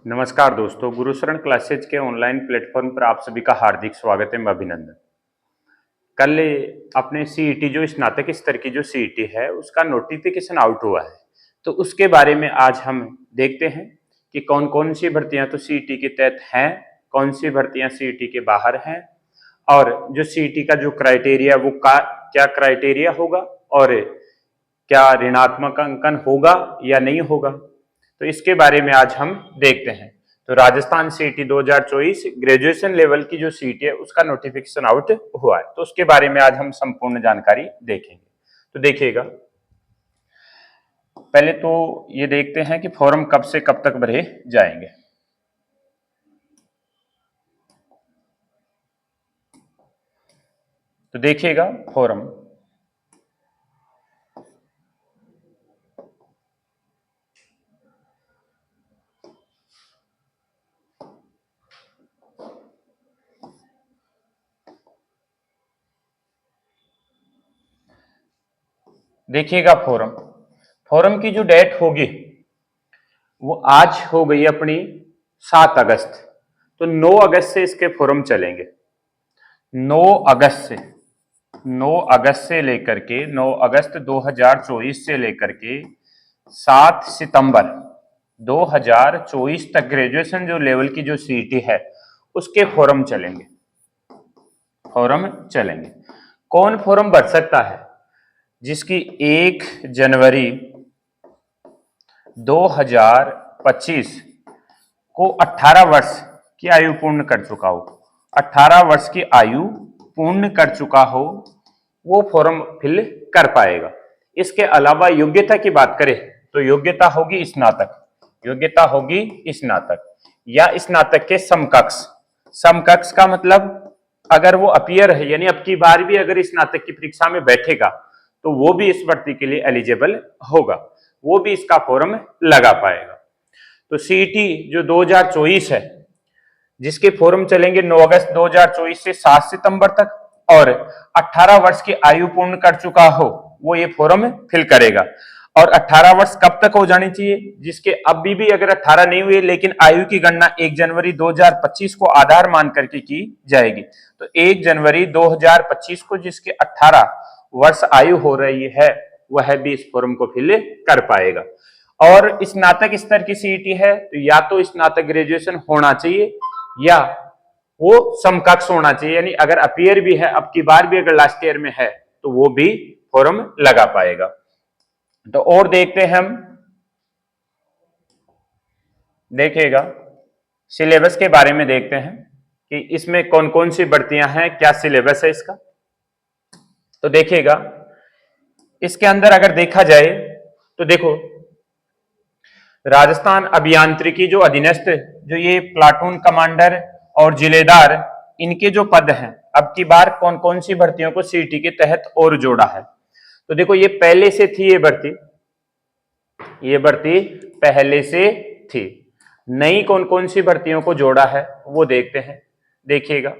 नमस्कार दोस्तों, गुरुशरण क्लासेज के ऑनलाइन प्लेटफॉर्म पर आप सभी का हार्दिक स्वागत है। अभिनंदन। कल अपने सीईटी जो स्नातक स्तर की जो सीईटी है उसका नोटिफिकेशन आउट हुआ है, तो उसके बारे में आज हम देखते हैं कि कौन कौन सी भर्तियां तो सीईटी के तहत हैं, कौन सी भर्तियां सीईटी के बाहर हैं, और जो सीईटी का जो क्राइटेरिया वो क्या क्राइटेरिया होगा, और क्या ऋणात्मक अंकन होगा या नहीं होगा, तो इसके बारे में आज हम देखते हैं। तो राजस्थान सीईटी 2024 ग्रेजुएशन लेवल की जो सीट है उसका नोटिफिकेशन आउट हुआ है, तो उसके बारे में आज हम संपूर्ण जानकारी देखेंगे। तो देखिएगा, पहले तो ये देखते हैं कि फॉर्म कब से कब तक भरे जाएंगे। तो देखिएगा फॉर्म देखिएगा फॉर्म की जो डेट होगी वो आज हो गई अपनी 7 अगस्त। तो 9 अगस्त से इसके फॉर्म चलेंगे। 9 अगस्त से 9 अगस्त से लेकर के 9 अगस्त 2024 से लेकर के 7 सितंबर 2024 तक ग्रेजुएशन जो लेवल की जो सीईटी है उसके फॉर्म चलेंगे। कौन फॉर्म भर सकता है? जिसकी 1 जनवरी 2025 को 18 वर्ष की आयु पूर्ण कर चुका हो, 18 वर्ष की आयु पूर्ण कर चुका हो, वो फॉर्म फिल कर पाएगा। इसके अलावा योग्यता की बात करें तो योग्यता होगी स्नातक या स्नातक के समकक्ष का मतलब अगर वो अपीयर है, यानी अब की बार भी अगर स्नातक की परीक्षा में बैठेगा तो वो भी इस भर्ती के लिए एलिजिबल होगा, वो भी इसका फॉर्म लगा पाएगा। तो सीईटी जो 2024 है जिसके फॉर्म चलेंगे 9 अगस्त 2024 से 7 सितंबर तक, और 18 वर्ष की आयु पूर्ण कर चुका हो वो ये फॉर्म फिल करेगा। और 18 वर्ष कब तक हो जानी चाहिए? जिसके अभी भी अगर 18 नहीं हुए लेकिन आयु की गणना 1 जनवरी 2025 को आधार मान करके की जाएगी, तो 1 जनवरी 2025 को जिसके 18 वर्ष आयु हो रही है वह भी इस फॉर्म को फिल कर पाएगा। और स्नातक स्तर की सीईटी है तो या तो स्नातक ग्रेजुएशन होना चाहिए या वो समकक्ष होना चाहिए, यानी अगर अपीयर भी है अब की बार भी अगर लास्ट ईयर में है तो वो भी फॉर्म लगा पाएगा। तो और देखते हैं हम, देखिएगा सिलेबस के बारे में देखते हैं कि इसमें कौन कौन सी भर्तियां हैं, क्या सिलेबस है इसका। तो देखिएगा इसके अंदर अगर देखा जाए तो देखो, राजस्थान अभियांत्रिकी जो अधीनस्थ जो ये प्लाटून कमांडर और जिलेदार, इनके जो पद हैं अब की बार कौन कौन सी भर्तियों को सीईटी के तहत और जोड़ा है। तो देखो ये पहले से थी, ये भर्ती पहले से थी। नई कौन कौन सी भर्तियों को जोड़ा है वो देखते हैं। देखिएगा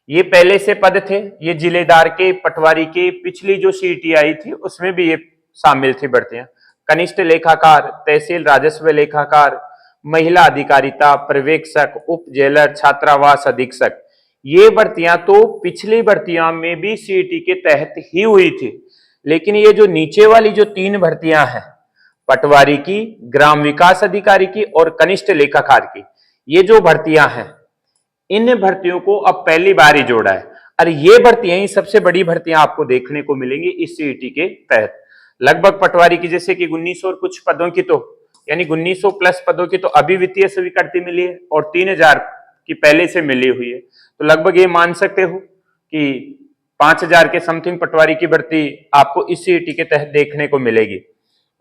ये पहले से पद थे, ये जिलेदार के, पटवारी के पिछली जो सीईटी आई थी उसमें भी ये शामिल थी भर्तियां। कनिष्ठ लेखाकार, तहसील राजस्व लेखाकार, महिला अधिकारिता, पर्यवेक्षक, उप जेलर, छात्रावास अधीक्षक, ये भर्तियां तो पिछली भर्तियां में भी सीईटी के तहत ही हुई थी। लेकिन ये जो नीचे वाली जो 3 भर्तियां हैं, पटवारी की, ग्राम विकास अधिकारी की और कनिष्ठ लेखाकार की, ये जो भर्तियां हैं इन भर्तियों को अब पहली बार ही जोड़ा है। और ये भर्तियां ही सबसे बड़ी भर्तियां आपको देखने को मिलेंगी इस सीईटी के तहत। लगभग पटवारी की जैसे कि 1900 और कुछ पदों की तो यानी 1900 प्लस पदों की तो अभी वित्तीय स्वीकृति मिली है और 3000 की पहले से मिली हुई है। तो लगभग ये मान सकते हो कि 5000 के समथिंग पटवारी की भर्ती आपको इस सीईटी के तहत देखने को मिलेगी।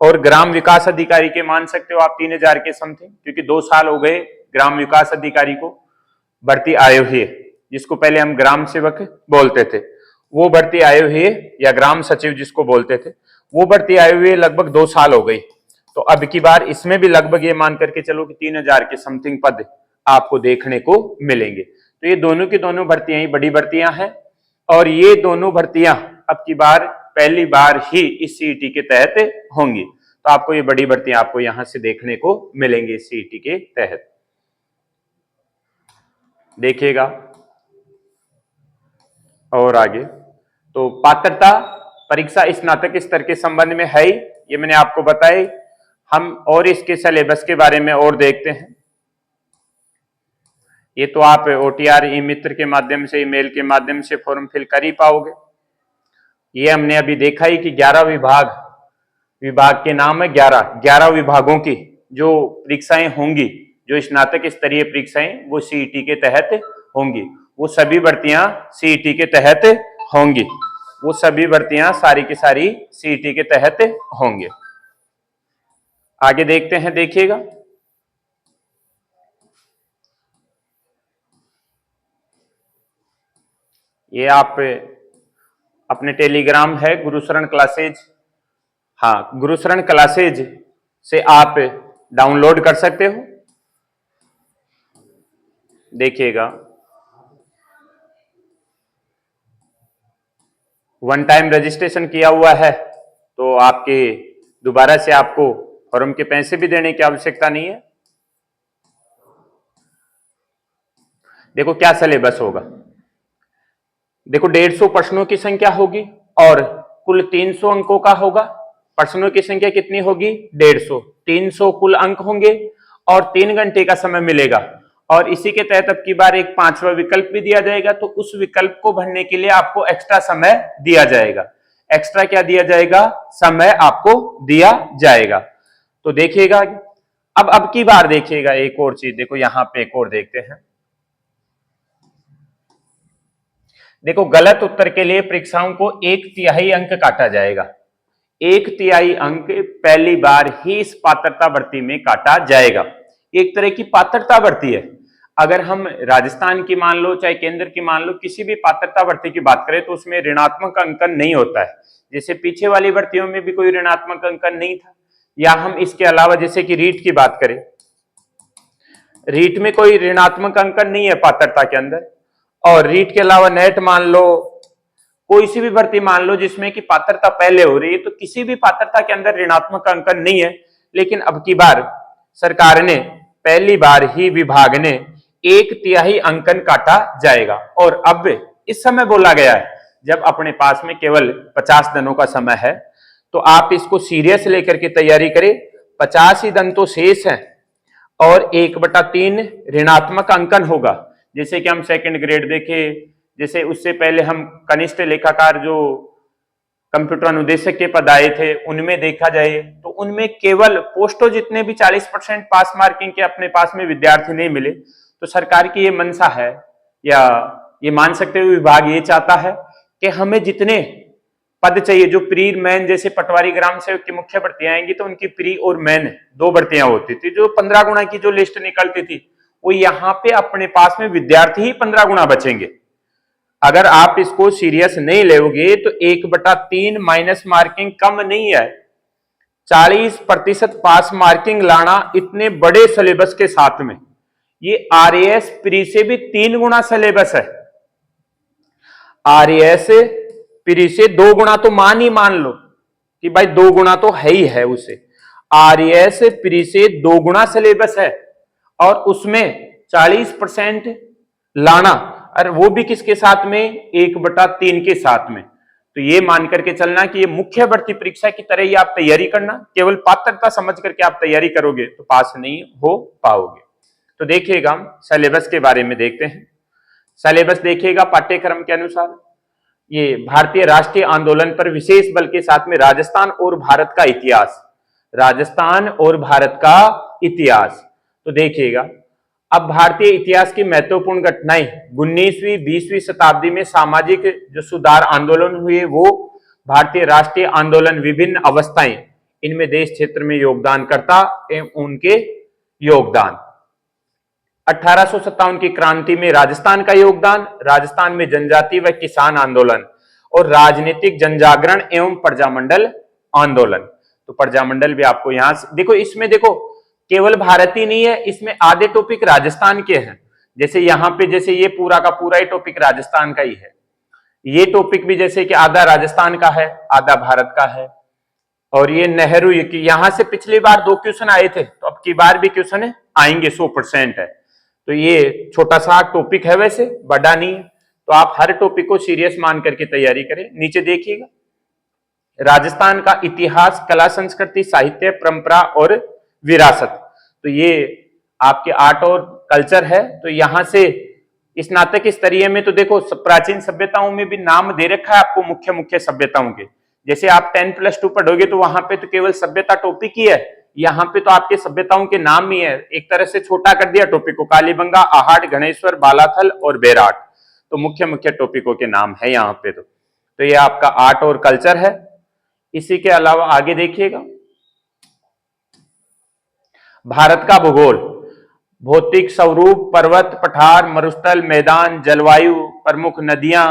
और ग्राम विकास अधिकारी के मान सकते हो आप 3000 के समथिंग, क्योंकि 2 साल हो गए ग्राम विकास अधिकारी को भर्ती आए हुए, जिसको पहले हम ग्राम सेवक बोलते थे, वो भर्ती आए हुए, या ग्राम सचिव जिसको बोलते थे, वो भर्ती आए हुए लगभग 2 साल हो गई। तो अब की बार इसमें भी लगभग ये मान करके चलो कि 3000 के समथिंग पद आपको देखने को मिलेंगे। तो ये दोनों की दोनों भर्तियां ही बड़ी भर्तियां हैं, और ये दोनों भर्तियां अब की बार पहली बार ही इस सीईटी के तहत होंगी। तो आपको ये बड़ी भर्तियां आपको यहां से देखने को मिलेंगी सीईटी के तहत। देखिएगा और आगे, तो पात्रता परीक्षा स्नातक स्तर के संबंध में है, ये मैंने आपको बताई। हम और इसके सिलेबस के बारे में और देखते हैं। ये तो आप OTR ई मित्र के माध्यम से, ईमेल के माध्यम से फॉर्म फिल कर ही पाओगे। ये हमने अभी देखा ही कि 11 विभाग के नाम है, 11 विभागों की जो परीक्षाएं होंगी, जो स्नातक स्तरीय परीक्षाएं वो सीईटी के तहत होंगी। वो सभी भर्तियां सीईटी के तहत होंगी, वो सभी भर्तियां सारी की सारी सीईटी के तहत होंगे। आगे देखते हैं, देखिएगा। ये आप अपने टेलीग्राम है गुरुशरण क्लासेज, हाँ गुरुशरण क्लासेज से आप डाउनलोड कर सकते हो। देखिएगा, वन टाइम रजिस्ट्रेशन किया हुआ है तो आपके दोबारा से आपको फॉर्म के पैसे भी देने की आवश्यकता नहीं है। देखो क्या सिलेबस होगा। देखो 150 प्रश्नों की संख्या होगी और कुल 300 अंकों का होगा। प्रश्नों की संख्या कितनी होगी? 150। 300 कुल अंक होंगे और 3 घंटे का समय मिलेगा। और इसी के तहत अब की बार एक 5वां विकल्प भी दिया जाएगा, तो उस विकल्प को भरने के लिए आपको एक्स्ट्रा समय दिया जाएगा। एक्स्ट्रा क्या दिया जाएगा? समय आपको दिया जाएगा। तो देखिएगा अब की बार देखिएगा एक और चीज, देखो यहां पे एक और देखते हैं। देखो गलत उत्तर के लिए परीक्षाओं को 1/3 अंक काटा जाएगा। 1/3 अंक पहली बार ही इस पात्रता भर्ती में काटा जाएगा। एक तरह की पात्रता भर्ती है। अगर हम राजस्थान की मान लो, चाहे केंद्र की मान लो, किसी भी पात्रता भर्ती की बात करें तो उसमें ऋणात्मक अंकन नहीं होता है। जैसे पीछे वाली भर्तियों में भी कोई ऋणात्मक अंकन नहीं था। या हम इसके अलावा जैसे कि रीट की बात करें, रीट में कोई ऋणात्मक अंकन नहीं है पात्रता के अंदर। और रीट के अलावा नेट मान लो, कोई सी भी भर्ती मान लो जिसमें कि पात्रता पहले हो रही है, तो किसी भी पात्रता के अंदर ऋणात्मक अंकन नहीं है। लेकिन अब की बार सरकार ने पहली बार ही विभाग ने 1/3 अंकन काटा जाएगा। और अब इस समय बोला गया है जब अपने पास में केवल 50 दिनों का समय है, तो आप इसको सीरियस लेकर के तैयारी करें। 50 ही दिन तो शेष है और 1/3 ऋणात्मक अंकन होगा। जैसे कि हम सेकंड ग्रेड देखे, जैसे उससे पहले हम कनिष्ठ लेखाकार जो कंप्यूटर अनुदेशक के पद आए थे उनमें देखा जाए तो उनमें केवल पोस्टों जितने भी 40% पास मार्किंग के अपने पास में विद्यार्थी नहीं मिले। तो सरकार की ये मंशा है, या ये मान सकते हो विभाग ये चाहता है कि हमें जितने पद चाहिए, जो प्री मैन, जैसे पटवारी ग्राम सेवक की मुख्य भर्तियां आएंगी तो उनकी प्री और मैन 2 भर्तियां होती थी, जो 15 गुना की जो लिस्ट निकलती थी, वो यहाँ पे अपने पास में विद्यार्थी ही 15 गुना बचेंगे। अगर आप इसको सीरियस नहीं लोगे तो 1/3 माइनस मार्किंग कम नहीं है। 40% पास मार्किंग लाना इतने बड़े सिलेबस के साथ में, ये RAS प्री से भी 3 गुना सिलेबस है। RAS प्री से 2 गुना तो मान लो कि भाई 2 गुना तो है ही है उसे। RAS प्री से 2 गुना सिलेबस है और उसमें 40% लाना, और वो भी किसके साथ में? 1/3 के साथ में। तो ये मान करके चलना कि ये मुख्य भर्ती परीक्षा की तरह ही आप तैयारी करना। केवल पात्रता समझ करके आप तैयारी करोगे तो पास नहीं हो पाओगे। तो देखिएगा हम सिलेबस के बारे में देखते हैं। सिलेबस देखिएगा पाठ्यक्रम के अनुसार, ये भारतीय राष्ट्रीय आंदोलन पर विशेष बल के साथ में राजस्थान और भारत का इतिहास, राजस्थान और भारत का इतिहास। तो देखिएगा, अब भारतीय इतिहास की महत्वपूर्ण घटनाएं 19वीं 20वीं शताब्दी में सामाजिक जो सुधार आंदोलन हुए, वो भारतीय राष्ट्रीय आंदोलन, विभिन्न अवस्थाएं, इनमें देश क्षेत्र में योगदानकर्ता एवं उनके योगदान। 1857 की क्रांति में राजस्थान का योगदान, राजस्थान में जनजाति व किसान आंदोलन और राजनीतिक जनजागरण एवं प्रजामंडल आंदोलन। तो प्रजामंडल भी आपको यहां से देखो, इसमें देखो केवल भारत ही नहीं है, इसमें आधे टॉपिक राजस्थान के हैं। जैसे यहाँ पे जैसे ये पूरा का पूरा ही टॉपिक राजस्थान का ही है। ये टॉपिक भी जैसे कि आधा राजस्थान का है, आधा भारत का है। और ये नेहरू, यहां से पिछली बार 2 क्वेश्चन आए थे, तो अब की बार भी क्वेश्चन आएंगे, 100% है। तो ये छोटा सा टॉपिक है, वैसे बड़ा नहीं है, तो आप हर टॉपिक को सीरियस मान करके तैयारी करें। नीचे देखिएगा, राजस्थान का इतिहास, कला, संस्कृति, साहित्य, परंपरा और विरासत। तो ये आपके आर्ट और कल्चर है। तो यहां से स्नातक स्तरीय में तो देखो प्राचीन सभ्यताओं में भी नाम दे रखा है आपको, मुख्य मुख्य सभ्यताओं के। जैसे आप 10+2 पढ़ोगे तो वहां पे तो केवल सभ्यता टॉपिक ही है, यहाँ पे तो आपके सभ्यताओं के नाम ही है। एक तरह से छोटा कर दिया टॉपिक को, कालीबंगा, आहाड़, गणेश्वर, बालाथल और बेराट, तो मुख्य मुख्य टॉपिकों के नाम है यहाँ पे। तो ये आपका आर्ट और कल्चर है। इसी के अलावा आगे देखिएगा, भारत का भूगोल, भौतिक स्वरूप, पर्वत, पठार, मरुस्थल, मैदान, जलवायु, प्रमुख नदियां,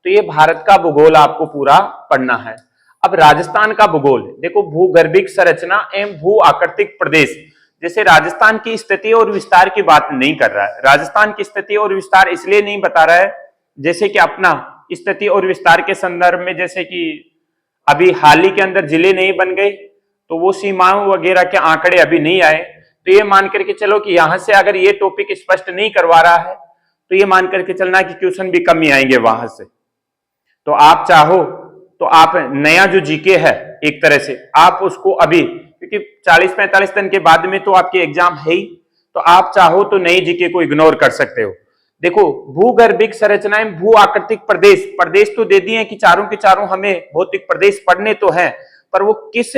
तो ये भारत का भूगोल आपको पूरा पढ़ना है। अब राजस्थान का भूगोल देखो, भूगर्भिक संरचना एवं भू आकृतिक प्रदेश। जैसे राजस्थान की स्थिति और विस्तार की बात नहीं कर रहा है, राजस्थान की स्थिति और विस्तार इसलिए नहीं बता रहा है, जैसे कि अपना स्थिति और विस्तार के संदर्भ में, जैसे कि अभी हाल ही के अंदर जिले नहीं बन गए, तो वो सीमाओं वगैरह के आंकड़े अभी नहीं आए। तो ये मान करके चलो कि यहां से अगर ये टॉपिक स्पष्ट नहीं करवा रहा है, तो ये मान करके चलना कि क्वेश्चन भी कम ही आएंगे वहां से। तो आप चाहो तो आप नया जो जीके है, एक तरह से आप उसको अभी, क्योंकि 40-45 दिन के बाद में तो आपके एग्जाम है ही, तो आप चाहो तो नई जीके को इग्नोर कर सकते हो। देखो, भूगर्भिक संरचनाएं, भू आकृतिक प्रदेश, प्रदेश तो दे दिए हैं कि चारों के चारों हमें भौतिक प्रदेश पढ़ने तो हैं, पर वो किस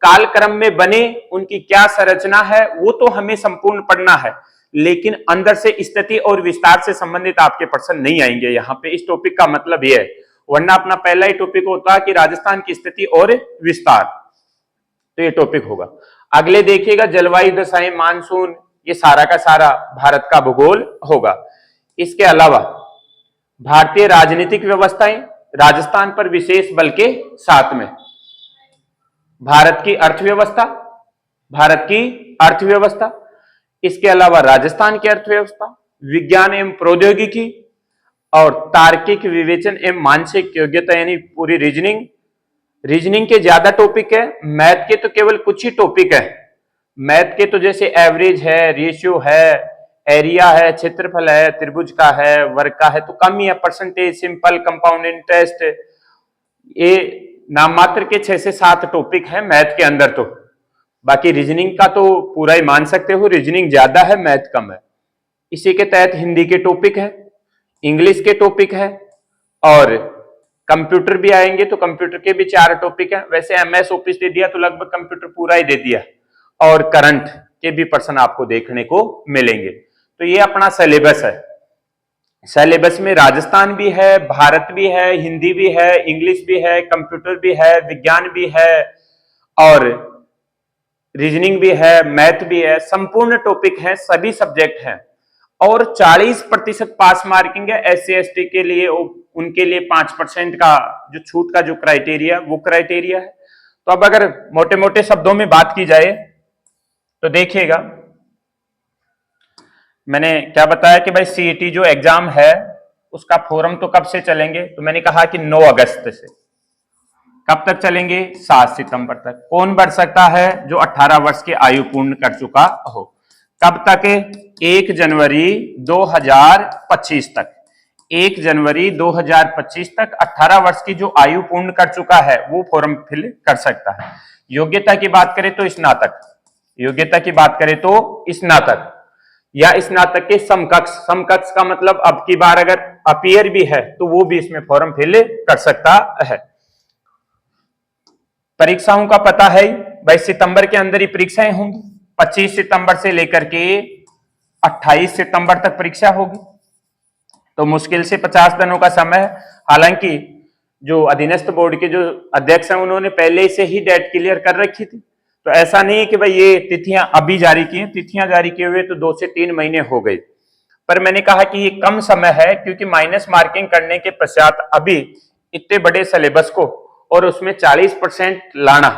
कालक्रम में बने, उनकी क्या संरचना है, वो तो हमें संपूर्ण पढ़ना है। लेकिन अंदर से स्थिति और विस्तार से संबंधित आपके प्रश्न नहीं आएंगे यहाँ पे। इस टॉपिक का मतलब ये है, वरना अपना पहला ही टॉपिक होता है कि राजस्थान की स्थिति और विस्तार, तो ये टॉपिक होगा। अगले देखिएगा, जलवायु दशाएं, मानसून, ये सारा का सारा भारत का भूगोल होगा। इसके अलावा भारतीय राजनीतिक व्यवस्थाएं, राजस्थान पर विशेष बल के साथ में, भारत की अर्थव्यवस्था, भारत की अर्थव्यवस्था, इसके अलावा राजस्थान की अर्थव्यवस्था, विज्ञान एवं प्रौद्योगिकी और तार्किक विवेचन एवं मानसिक योग्यता, यानी पूरी रीजनिंग। रीजनिंग के ज्यादा टॉपिक है, मैथ के तो केवल कुछ ही टॉपिक है। मैथ के तो जैसे एवरेज है, रेशियो है, एरिया है, क्षेत्रफल है, त्रिभुज का है, वर्ग का है, तो कम ही है। परसेंटेज, सिंपल, कंपाउंड इंटरेस्ट, ये नाम मात्र के 6 से 7 टॉपिक है मैथ के अंदर। तो बाकी रीजनिंग का तो पूरा ही मान सकते हो, रीजनिंग ज्यादा है, मैथ कम है। इसी के तहत हिंदी के टॉपिक है, इंग्लिश के टॉपिक है, और कंप्यूटर भी आएंगे, तो कंप्यूटर के भी 4 टॉपिक है। वैसे एमएस ऑफिस दे दिया तो लगभग कंप्यूटर पूरा ही दे दिया, और करंट के भी प्रश्न आपको देखने को मिलेंगे। तो ये अपना सिलेबस है। सिलेबस में राजस्थान भी है, भारत भी है, हिंदी भी है, इंग्लिश भी है, कंप्यूटर भी है, विज्ञान भी है, और रीजनिंग भी है, मैथ भी है, संपूर्ण टॉपिक है, सभी सब्जेक्ट हैं। और 40% पास मार्किंग है। SC ST के लिए, उनके लिए 5% का जो छूट का जो क्राइटेरिया, वो क्राइटेरिया है। तो अब अगर मोटे मोटे शब्दों में बात की जाए तो देखिएगा, मैंने क्या बताया कि भाई CET जो एग्जाम है उसका फॉर्म तो कब से चलेंगे, तो मैंने कहा कि 9 अगस्त से। कब तक चलेंगे? 7 सितंबर तक। कौन भर सकता है? जो 18 वर्ष की आयु पूर्ण कर चुका हो। कब तक? 1 जनवरी 2025 तक। 1 जनवरी 2025 तक 18 वर्ष की जो आयु पूर्ण कर चुका है वो फॉर्म फिल कर सकता है। योग्यता की बात करें तो स्नातक, योग्यता की बात करें तो स्नातक या स्नातक के समकक्ष। समकक्ष का मतलब अब की बार अगर अपीयर भी है तो वो भी इसमें फॉर्म फिल कर सकता है। परीक्षाओं का पता है, 22 सितंबर के अंदर ही परीक्षाएं होंगी। 25 सितंबर से लेकर के 28 सितंबर तक परीक्षा होगी, तो मुश्किल से 50 दिनों का समय है। हालांकि जो अधीनस्थ बोर्ड के जो अध्यक्ष हैं उन्होंने पहले से ही डेट क्लियर कर रखी थी, तो ऐसा नहीं है कि भाई ये तिथियां अभी जारी की हैं। तिथियां जारी किए हुए तो 2 से 3 महीने हो गए, पर मैंने कहा कि ये कम समय है, क्योंकि माइनस मार्किंग करने के पश्चात अभी इतने बड़े सिलेबस को और उसमें 40% लाना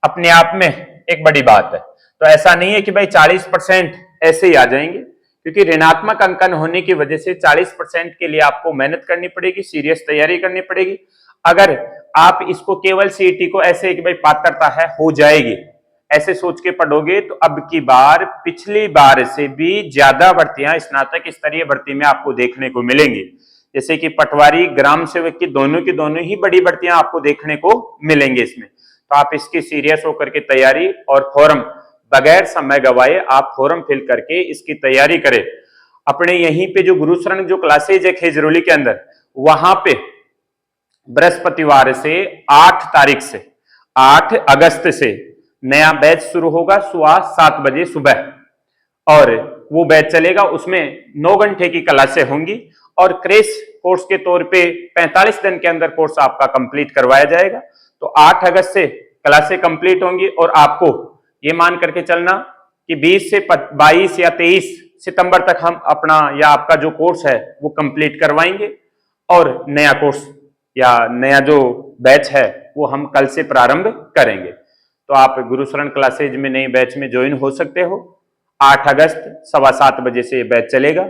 अपने आप में एक बड़ी बात है। तो ऐसा नहीं है कि भाई 40% ऐसे ही आ जाएंगे, क्योंकि ऋणात्मक अंकन होने की वजह से 40% के लिए आपको मेहनत करनी पड़ेगी, सीरियस तैयारी करनी पड़ेगी। अगर आप इसको केवल सीईटी को ऐसे कि भाई पात्रता है हो जाएगी ऐसे सोच के पढ़ोगे तो अब की बार पिछली बार से भी ज्यादा भर्तियां स्नातक स्तरीय भर्ती में आपको देखने को मिलेंगी। जैसे कि पटवारी, ग्राम सेवक की दोनों ही बड़ी भर्तियां आपको देखने को मिलेंगे इसमें। तो आप इसकी सीरियस होकर के तैयारी और फॉर्म बगैर समय गवाए आप फॉर्म फिल करके इसकी तैयारी करें। अपने यहीं पे जो गुरुशरण जो क्लासेज है खेजरोली के अंदर, वहां पे बृहस्पतिवार से 8 तारीख से 8 अगस्त से नया बैच शुरू होगा सुबह 7 बजे सुबह, और वो बैच चलेगा। उसमें 9 घंटे की क्लासें होंगी और क्रैश कोर्स के तौर पे 45 दिन के अंदर कोर्स आपका कंप्लीट करवाया जाएगा। तो 8 अगस्त से क्लासें कंप्लीट होंगी और आपको ये मान करके चलना कि 20 से 22 या 23 सितंबर तक हम अपना या आपका जो कोर्स है वो कंप्लीट करवाएंगे, और नया कोर्स या नया जो बैच है वो हम कल से प्रारंभ करेंगे। तो आप गुरुशरण क्लासेज में नई बैच में ज्वाइन हो सकते हो। 8 अगस्त 7:15 बजे से ये बैच चलेगा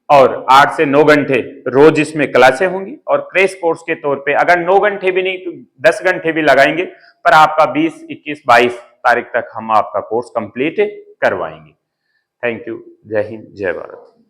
और 8 से 9 घंटे रोज इसमें क्लासें होंगी, और क्रैश कोर्स के तौर पे अगर 9 घंटे भी नहीं तो 10 घंटे भी लगाएंगे, पर आपका 20, 21, 22 तारीख तक हम आपका कोर्स कंप्लीट करवाएंगे। Thank you. जय हिंद, जय भारत।